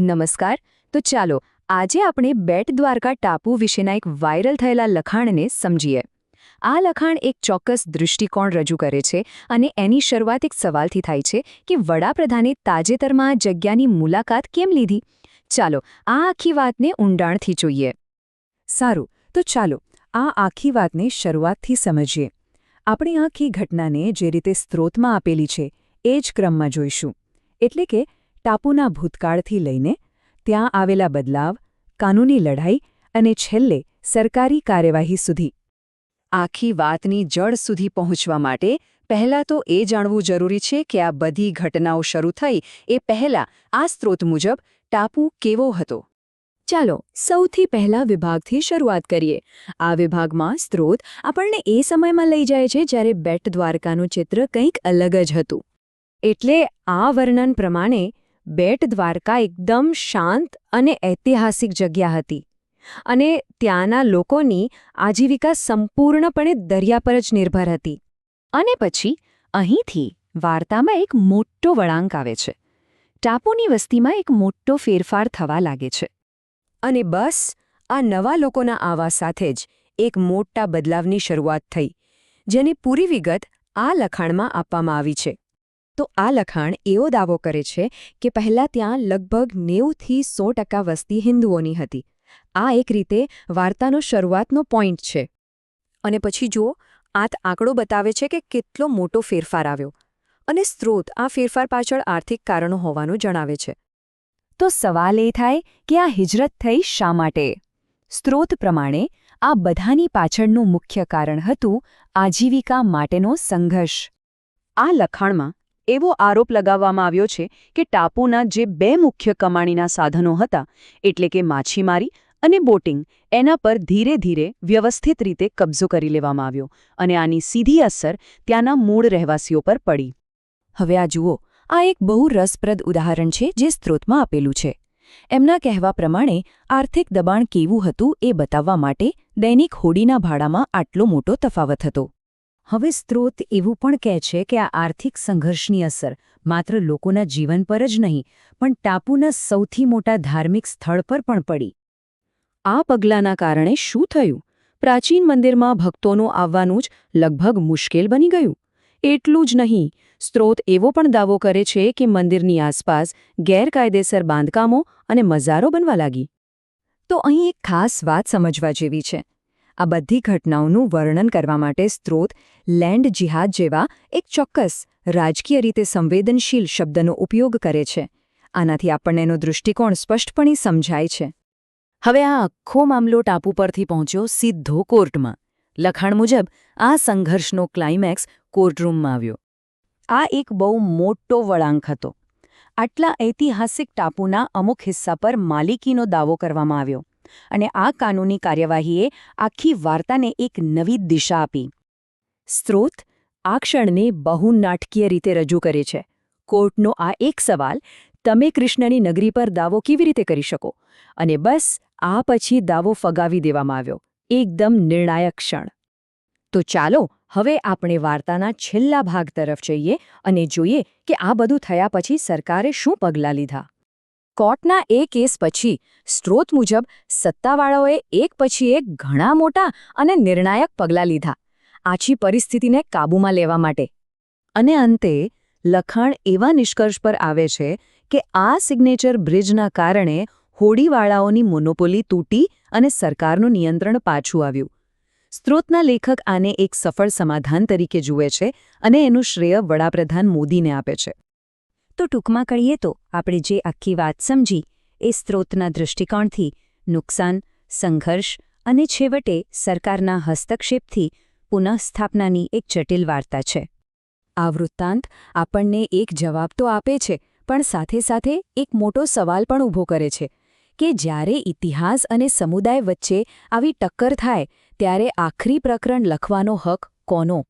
નમસ્કાર. તો ચાલો આજે આપણે બેટ દ્વારકા ટાપુ વિશેના એક વાયરલ થયેલા લખાણને સમજીએ. આ લખાણ એક ચોક્કસ દૃષ્ટિકોણ રજૂ કરે છે અને એની શરૂઆત એક સવાલથી થાય છે કે વડાપ્રધાને તાજેતરમાં આ જગ્યાની મુલાકાત કેમ લીધી. ચાલો આ આખી વાતને ઊંડાણથી જોઈએ. સારું, તો ચાલો આ આખી વાતને શરૂઆતથી સમજીએ. આપણે આખી ઘટનાને જે રીતે સ્ત્રોતમાં આપેલી છે એ જ ક્રમમાં જોઈશું. એટલે કે ટાપુના ભૂતકાળથી લઈને ત્યાં આવેલા બદલાવ, કાનૂની લડાઈ અને છેલ્લે સરકારી કાર્યવાહી સુધી. આખી વાતની જડ સુધી પહોંચવા માટે પહેલાં તો એ જાણવું જરૂરી છે કે આ બધી ઘટનાઓ શરૂ થઈ એ પહેલાં આ સ્ત્રોત મુજબ ટાપુ કેવો હતો. ચાલો સૌથી પહેલા વિભાગથી શરૂઆત કરીએ. આ વિભાગમાં સ્ત્રોત આપણને એ સમયમાં લઈ જાય છે જ્યારે બેટ દ્વારકાનું ચિત્ર કંઈક અલગ જ હતું. એટલે આ વર્ણન પ્રમાણે બેટ દ્વારકા એકદમ શાંત અને ઐતિહાસિક જગ્યા હતી અને ત્યાંના લોકોની આજીવિકા સંપૂર્ણપણે દરિયા પર જ નિર્ભર હતી. અને પછી અહીંથી વાર્તામાં એક મોટો વળાંક આવે છે. ટાપુની વસ્તીમાં એક મોટો ફેરફાર થવા લાગે છે. અને બસ આ નવા લોકોના આવવા સાથે જ એક મોટા બદલાવની શરૂઆત થઈ, જેની પૂરી વિગત આ લખાણમાં આપવામાં આવી છે. તો આ લખાણ એવો દાવો કરે છે કે પહેલાં ત્યાં લગભગ 90થી 100% વસ્તી હિન્દુઓની હતી. આ એક રીતે વાર્તાનો શરૂઆતનો પોઈન્ટ છે. અને પછી જુઓ, આ આંકડો બતાવે છે કે કેટલો મોટો ફેરફાર આવ્યો. અને સ્ત્રોત આ ફેરફાર પાછળ આર્થિક કારણો હોવાનું જણાવે છે. તો સવાલ એ થાય કે આ હિજરત થઈ શા માટે? સ્ત્રોત પ્રમાણે આ બધાની પાછળનું મુખ્ય કારણ હતું આજીવિકા માટેનો સંઘર્ષ. આ લખાણમાં એવો આરોપ લગાવવામાં આવ્યો છે કે ટાપુના જે બે મુખ્ય કમાણીના સાધનો હતા, એટલે કે માછીમારી અને બોટિંગ, એના પર ધીરે ધીરે વ્યવસ્થિત રીતે કબજો કરી લેવામાં આવ્યો અને આની સીધી અસર ત્યાંના મૂળ રહેવાસીઓ પર પડી. હવે આ જુઓ, આ એક બહુ રસપ્રદ ઉદાહરણ છે જે સ્ત્રોતમાં આપેલું છે. એમના કહેવા પ્રમાણે આર્થિક દબાણ કેવું હતું એ બતાવવા માટે દૈનિક હોડીના ભાડામાં આટલો મોટો તફાવત હતો. હવે સ્ત્રોત એવું પણ કહે છે કે આ આર્થિક સંઘર્ષની અસર માત્ર લોકોના જીવન પર જ નહીં, પણ ટાપુના સૌથી મોટા ધાર્મિક સ્થળ પર પણ પડી. આ પગલાંના કારણે શું થયું? પ્રાચીન મંદિરમાં ભક્તોનું આવવાનું જ લગભગ મુશ્કેલ બની ગયું. એટલું જ નહીં, સ્ત્રોત એવો પણ દાવો કરે છે કે મંદિરની આસપાસ ગેરકાયદેસર બાંધકામો અને મઝારો બનવા લાગી. તો અહીં એક ખાસ વાત સમજવા જેવી છે. આ બધી ઘટનાઓનું વર્ણન કરવા માટે સ્ત્રોત લેન્ડ જિહાદ જેવા એક ચોક્કસ રાજકીય રીતે સંવેદનશીલ શબ્દનો ઉપયોગ કરે છે. આનાથી આપણને એનો દૃષ્ટિકોણ સ્પષ્ટપણે સમજાય છે. હવે આ આખો મામલો ટાપુ પરથી પહોંચ્યો સીધો કોર્ટમાં. લખાણ મુજબ આ સંઘર્ષનો ક્લાઇમેક્સ કોર્ટરૂમમાં આવ્યો. આ એક બહુ મોટો વળાંક હતો. આટલા ઐતિહાસિક ટાપુના અમુક હિસ્સા પર માલિકીનો દાવો કરવામાં આવ્યો. અને આ કાનૂની કાર્યવાહીએ આખી વાર્તાને એક નવી દિશા આપી. સ્ત્રોત આ ક્ષણને બહુ નાટકીય રીતે રજૂ કરે છે. કોર્ટનો આ એક સવાલ, તમે કૃષ્ણની નગરી પર દાવો કેવી રીતે કરી શકો? અને બસ આ પછી દાવો ફગાવી દેવામાં આવ્યો. એકદમ નિર્ણાયક ક્ષણ. તો ચાલો હવે આપણે વાર્તાના છેલ્લા ભાગ તરફ જઈએ અને જોઈએ કે આ બધું થયા પછી સરકારે શું પગલાં લીધા. કોર્ટના એ કેસ પછી સ્ત્રોત મુજબ સત્તાવાળાઓએ એક પછી એક ઘણા મોટા અને નિર્ણાયક પગલાં લીધા આછી પરિસ્થિતિને કાબૂમાં લેવા માટે. અને અંતે લખાણ એવા નિષ્કર્ષ પર આવે છે કે આ સિગ્નેચર બ્રિજના કારણે હોડીવાળાઓની મોનોપોલી તૂટી અને સરકારનું નિયંત્રણ પાછું આવ્યું. સ્ત્રોતના લેખક આને એક સફળ સમાધાન તરીકે જુએ છે અને એનું શ્રેય વડાપ્રધાન મોદીને આપે છે. તો ટૂંકમાં કહીએ તો આપણે જે આખી વાત સમજી એ સ્ત્રોતના દૃષ્ટિકોણથી નુકસાન, સંઘર્ષ અને છેવટે સરકારના હસ્તક્ષેપથી પુનઃસ્થાપનાની એક જટિલ વાર્તા છે. આ વૃત્તાંત આપણને એક જવાબ તો આપે છે, પણ સાથે સાથે એક મોટો સવાલ પણ ઊભો કરે છે કે જ્યારે ઇતિહાસ અને સમુદાય વચ્ચે આવી ટક્કર થાય ત્યારે આખરી પ્રકરણ લખવાનો હક કોનો?